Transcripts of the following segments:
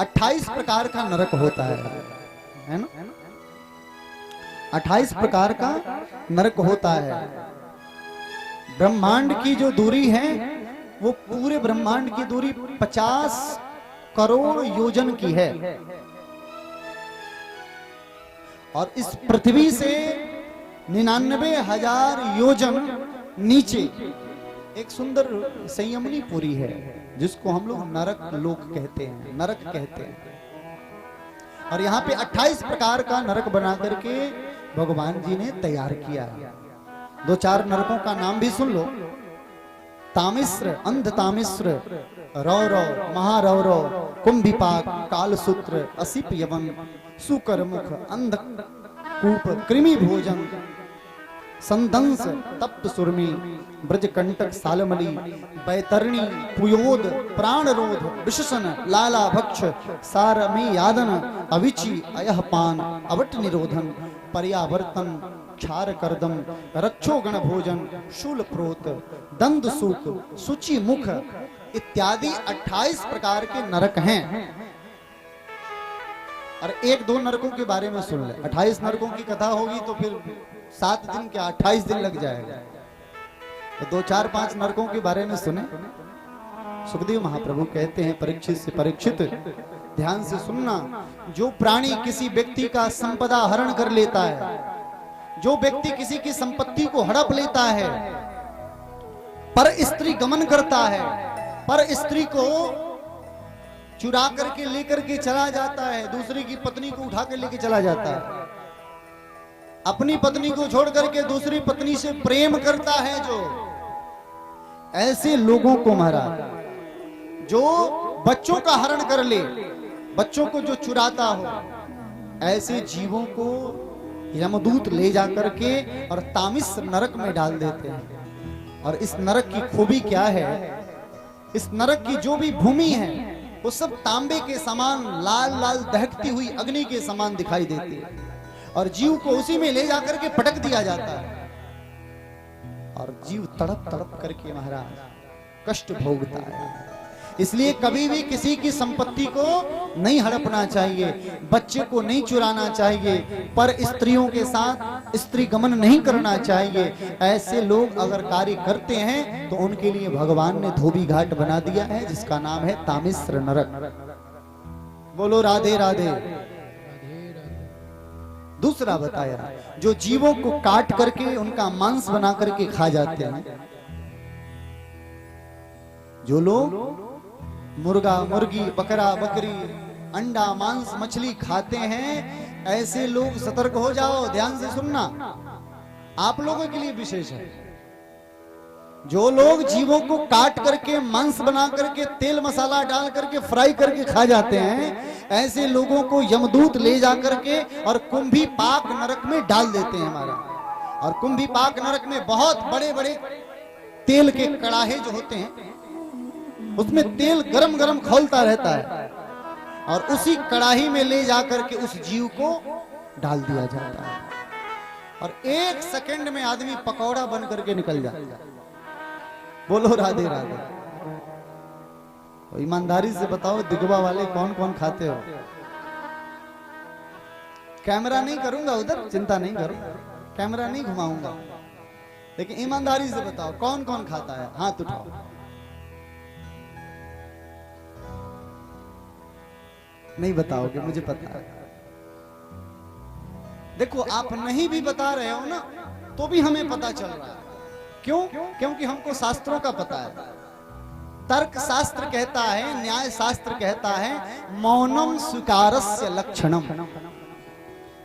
28 प्रकार का नरक होता है ना? 28 प्रकार का नरक होता है। ब्रह्मांड की जो दूरी है वो पूरे ब्रह्मांड की दूरी 50 करोड़ योजन की है, और इस पृथ्वी से 99,000 योजन नीचे एक सुंदर संयमनी पुरी है, जिसको हम लोग नरक लोक कहते हैं, नरक कहते हैं। और यहाँ पे 28 प्रकार का नरक बना करके भगवान जी ने तैयार किया। 2-4 नरकों का नाम भी सुन लो। तामिश्र, अंध तामिश्र, रौरव, महारौरव, कुंभिपाक, कालसूत्र, असिप यवन, सुकर मुख, अंध कूप, कृमि भोजन, संदंस, तप्त सुरमी, ब्रजकंटक, सालमली, बैतरणी, पुयोद, प्राणरोध, विशसन, लाला भक्ष, सारमी यादन, अविचि, अयहपान, अवट निरोधन, पर्यावर्तन, क्षार करदम, रक्षो गण भोजन, शूल प्रोत, दंद सूक, सुचि मुख इत्यादि 28 प्रकार के नरक हैं। और 1-2 नरकों के बारे में सुन ले। 28 नरकों की कथा होगी तो फिर 7 दिन क्या 28 दिन लग जाएगा। तो 2-4-5 नरकों के बारे में सुने। सुखदेव महाप्रभु कहते हैं परीक्षित से, परीक्षित ध्यान से सुनना, जो प्राणी किसी व्यक्ति का संपदा हरण कर लेता है, जो व्यक्ति किसी की संपत्ति को हड़प लेता है, पर स्त्री गमन करता है, पर स्त्री को चुरा करके लेकर के चला जाता है, दूसरी की पत्नी को उठा कर लेके चला जाता है, अपनी पत्नी को छोड़ करके दूसरी पत्नी से प्रेम करता है, जो ऐसे लोगों को महाराज, जो बच्चों का हरण कर ले, बच्चों को जो चुराता हो, ऐसे जीवों को यमदूत ले जाकर के और तामिस नरक में डाल देते हैं। और इस नरक की खूबी क्या है, इस नरक की जो भी भूमि है वो सब तांबे के समान लाल लाल दहकती हुई अग्नि के समान दिखाई देती है, और जीव को उसी में ले जाकर के पटक दिया जाता है, और जीव तड़प तड़प करके महाराज कष्ट भोगता है। इसलिए कभी भी किसी की संपत्ति को नहीं हड़पना चाहिए, बच्चे को नहीं चुराना चाहिए, पर स्त्रियों के साथ स्त्री गमन नहीं करना चाहिए। ऐसे लोग अगर कार्य करते हैं तो उनके लिए भगवान ने धोबी घाट बना दिया है, जिसका नाम है तामिश्र नरक। बोलो राधे राधे। दूसरा बताया, जो जीवों को काट करके उनका मांस बना करके खा जाते हैं, जो लोग मुर्गा मुर्गी, बकरा बकरी, अंडा मांस मछली खाते हैं, ऐसे लोग सतर्क हो जाओ। ध्यान से सुनना, आप लोगों के लिए विशेष है। जो लोग जीवों को काट करके मांस बना करके तेल मसाला डाल करके फ्राई करके खा जाते हैं, ऐसे लोगों को यमदूत ले जा करके और कुंभी पाक नरक में डाल देते हैं हमारा। और कुंभी पाक नरक में बहुत बड़े बड़े तेल के कड़ाहे जो होते हैं, उसमें तेल गरम गरम खौलता रहता है, और उसी कड़ाही में ले जाकर के उस जीव को डाल दिया जाता है, और 1 सेकंड में आदमी पकौड़ा बन करके निकल जाता है। बोलो राधे राधे। तो ईमानदारी से बताओ, दिगवा वाले कौन कौन खाते हो? कैमरा नहीं करूंगा उधर, चिंता नहीं करो, कैमरा नहीं घुमाऊंगा, लेकिन ईमानदारी से बताओ कौन कौन खाता है, हाथ उठाओ। नहीं बताओगे, मुझे पता है। देखो, आप नहीं भी बता रहे हो ना, तो भी हमें पता चल रहा है। क्यों? क्योंकि हमको शास्त्रों का पता है। तर्क शास्त्र कहता है, न्याय शास्त्र कहता है, मौनम स्वीकारस्य लक्षणम।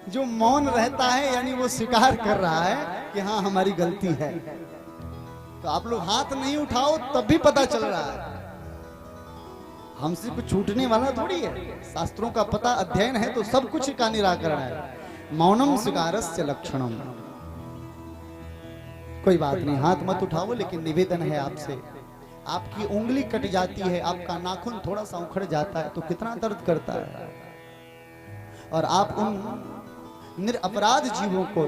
जो मौन रहता है यानी वो स्वीकार कर रहा है कि हाँ हमारी गलती है। तो आप लोग हाथ नहीं उठाओ तब भी पता चल रहा है, हमसे कुछ छूटने वाला थोड़ी है। शास्त्रों का पता, अध्ययन है तो सब कुछ का निराकरण है। मौनम स्वीकारस्य लक्षणम। कोई बात नहीं, हाथ मत उठाओ, लेकिन निवेदन है आपसे, आपकी उंगली कट जाती है, आपका नाखून थोड़ा सा उखड़ जाता है तो कितना दर्द करता है, और आप उन निरपराध जीवों को,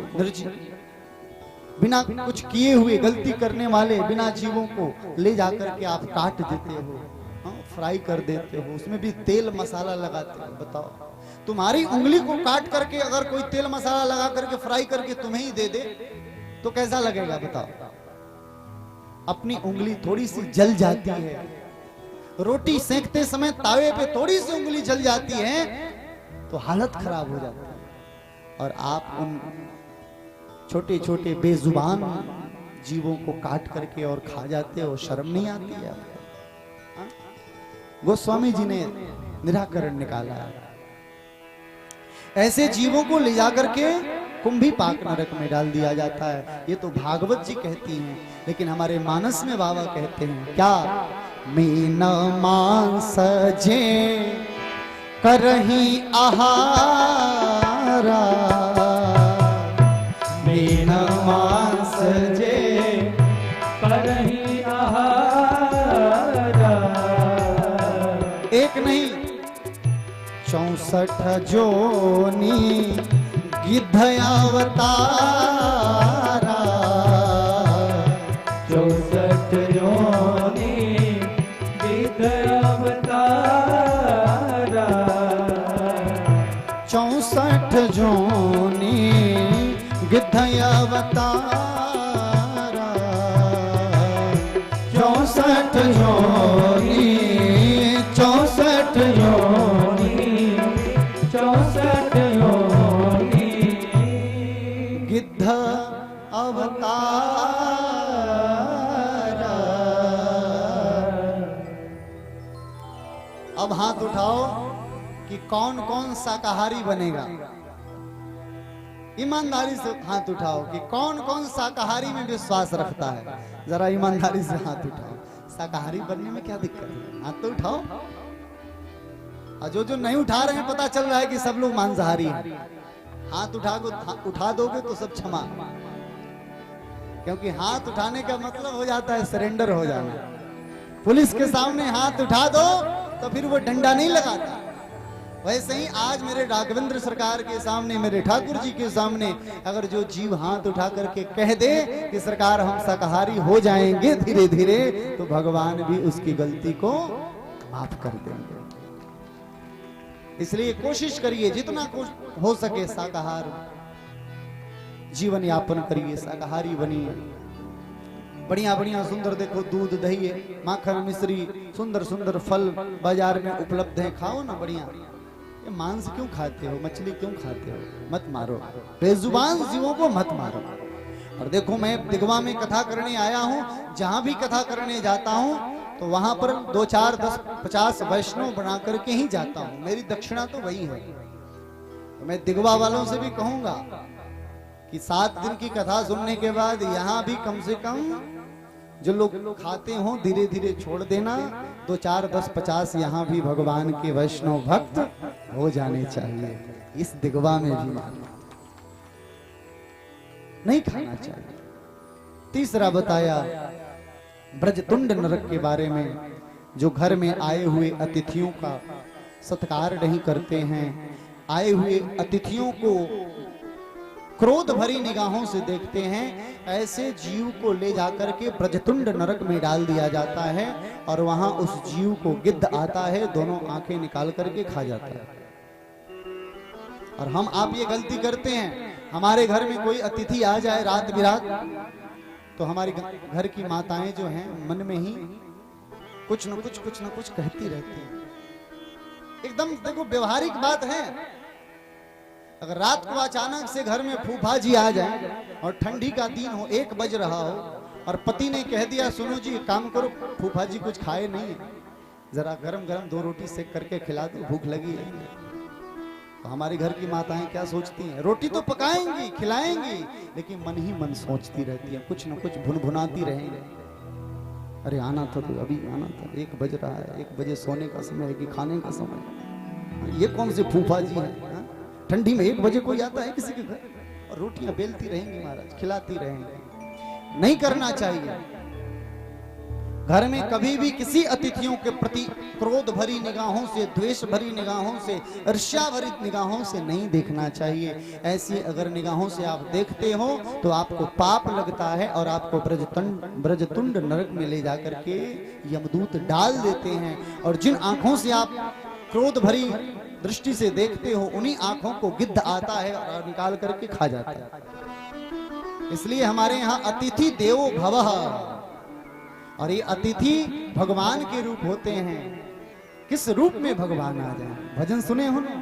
बिना कुछ किए हुए गलती करने वाले बिना जीवों को ले जाकर के आप काट देते हो। हाँ, फ्राई कर देते हो, उसमें भी तेल मसाला लगाते हो। बताओ, तुम्हारी उंगली को काट करके अगर कोई तेल मसाला लगा करके फ्राई करके तुम्हें ही दे दे तो कैसा लगेगा? बताओ। अपनी उंगली थोड़ी सी जल जाती है, रोटी सेंकते समय तावे पे थोड़ी सी उंगली जल जाती है तो हालत खराब हो जाती है। और आप उन छोटे छोटे बेजुबान जीवों को काट करके और खा जाते हो, शर्म नहीं आती है आपको? गोस्वामी जी ने निराकरण निकाला है। ऐसे जीवों को ले जाकर के कुंभी पाक नरक में डाल दिया जाता है। ये तो भागवत जी कहती हैं, लेकिन हमारे मानस में बाबा कहते हैं क्या? मीन मांस जे करही आहारा, मीन मांस जे करही आहारा। एक नहीं 64 जोनी गिद्ध अवतारा, 64 जोनी गिद्ध अवतारा, 64 जोनी गिद्ध अवतारा, 64 जोनी, 64 जोनी, 64 जोनी गिद्ध अवतारा। अब हाथ उठाओ कि कौन कौन शाकाहारी बनेगा। ईमानदारी से हाथ उठाओ कि कौन कौन शाकाहारी में विश्वास रखता है। जरा ईमानदारी से हाथ उठाओ। शाकाहारी बनने में क्या दिक्कत है? हाथ तो उठाओ। और जो जो नहीं उठा रहे हैं पता चल रहा है कि सब लोग मांसाहारी हैं। हाथ उठा दोगे तो सब क्षमा, क्योंकि हाथ उठाने का मतलब हो जाता है सरेंडर हो जाना। पुलिस के सामने हाथ उठा दो तो फिर वो डंडा नहीं लगाता। वैसे ही आज मेरे राघवेंद्र सरकार के सामने, मेरे ठाकुर जी के सामने अगर जो जीव हाथ उठा करके कह दे कि सरकार हम शाकाहारी हो जाएंगे धीरे धीरे, तो भगवान भी उसकी गलती को माफ कर देंगे। इसलिए कोशिश करिए जितना हो सके शाकाहार जीवन यापन करिए, शाकाहारी बनिए। बढ़िया बढ़िया सुंदर देखो दूध दही माखन मिश्री सुंदर सुंदर फल बाजार में उपलब्ध है, खाओ ना बढ़िया। ये मांस क्यों खाते हो, मछली क्यों खाते हो? मत मारो, बेजुबान जीवों को मत मारो। और देखो मैं दिगवा में कथा करने आया हूँ, जहां भी कथा करने जाता हूँ तो वहां पर 2, 4, 10, 50 वैष्णव बना करके ही जाता हूँ। मेरी दक्षिणा तो वही है। तो मैं दिगवा वालों से भी कहूंगा कि 7 दिन की कथा सुनने के बाद यहाँ भी कम से कम जो लोग खाते हो धीरे धीरे छोड़ देना। 2, 4, 10, 50 यहाँ भी भगवान के वैष्णव भक्त हो जाने चाहिए। इस दिगवा में भी नहीं खाना चाहिए। तीसरा बताया ब्रजतुंड नरक के बारे में, जो घर में आए हुए अतिथियों का सत्कार नहीं करते हैं, आए हुए अतिथियों को क्रोध भरी निगाहों से देखते हैं, ऐसे जीव को ले जाकर के ब्रजतुंड नरक में डाल दिया जाता है। और वहां उस जीव को गिद्ध आता है, दोनों आंखें निकाल करके खा जाता है। और हम आप ये गलती करते हैं, हमारे घर में कोई अतिथि आ जाए रात बिरात तो हमारी घर की माताएं जो हैं मन में ही कुछ न कुछ कहती रहती हैं। एकदम देखो व्यवहारिक बात है। अगर रात को अचानक से घर में फूफा जी आ जाए और ठंडी का दिन हो, 1 बज रहा हो और पति ने कह दिया सुनो जी काम करो, फूफा जी कुछ खाए नहीं, जरा गरम गरम 2 रोटी सेक करके खिला दो, भूख लगी है। तो हमारी घर की माताएं क्या सोचती हैं? रोटी तो पकाएंगी खिलाएंगी, लेकिन मन ही मन सोचती रहती है, कुछ न कुछ भुनभुनाती रहेंगे। अरे आना था तो अभी आना था, 1 बज रहा है, 1 बजे सोने का समय है कि खाने का समय? ये कौन से फूफा जी हैं? ठंडी में 1 बजे कोई आता है किसी के घर? और रोटियां बेलती रहेंगी महाराज, खिलाती रहेंगी। नहीं करना चाहिए। घर में कभी भी किसी अतिथियों के प्रति क्रोध भरी निगाहों से, द्वेष भरी निगाहों से, ईर्ष्या भरी निगाहों से नहीं देखना चाहिए। ऐसी अगर निगाहों से आप देखते हो तो आपको पाप लगता है और आपको ब्रजतुंड नरक में ले जाकर के यमदूत डाल देते हैं। और जिन आंखों से आप क्रोध भरी दृष्टि से देखते हो उन्हीं आंखों को गिद्ध आता है और निकाल करके खा जाता है। इसलिए हमारे यहाँ अतिथि देवो भवः, और ये अतिथि भगवान के रूप होते हैं। किस रूप में भगवान आ जाए, भजन सुने हो ना?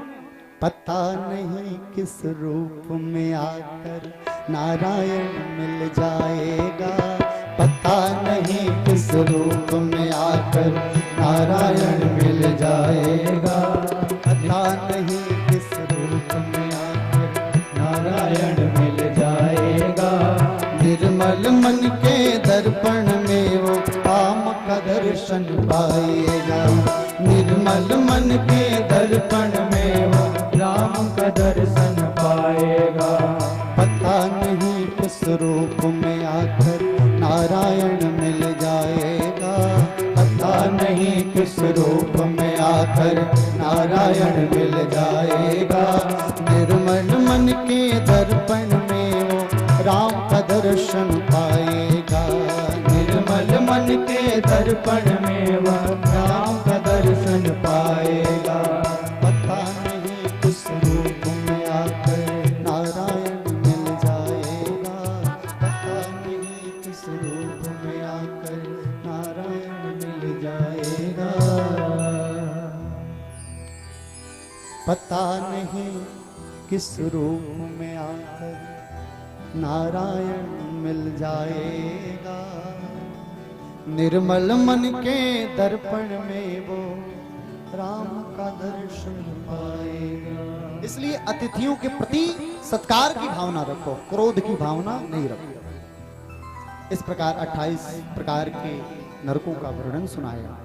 पता नहीं किस रूप में आकर नारायण मिल जाएगा, पता नहीं किस रूप में आकर नारायण मिल जाएगा, पता नहीं किस रूप में आकर नारायण मिल जाएगा। निर्मल मन के दर्पण में वो काम का दर्शन पाएगा, निर्मल मन के दर्पण में वो राम का दर्शन पाएगा। पता नहीं किस रूप में आकर नारायण मिल जाएगा, पता नहीं किस रूप में आकर नारायण मिल जाएगा। निर्मल मन के दर्पण में वो राम का दर्शन पाएगा, निर्मल मन के दर्पण में वह राम का दर्शन पाएगा। पता नहीं किस रूप में आकर नारायण मिल जाएगा, पता नहीं किस रूप में आकर नारायण मिल जाएगा। पता नहीं किस रूप में आकर नारायण मिल जाएगा। निर्मल मन के दर्पण में वो राम का दर्शन पाएगा। इसलिए अतिथियों के प्रति सत्कार की भावना रखो, क्रोध की भावना नहीं रखो। इस प्रकार 28 प्रकार के नरकों का वर्णन सुनाया।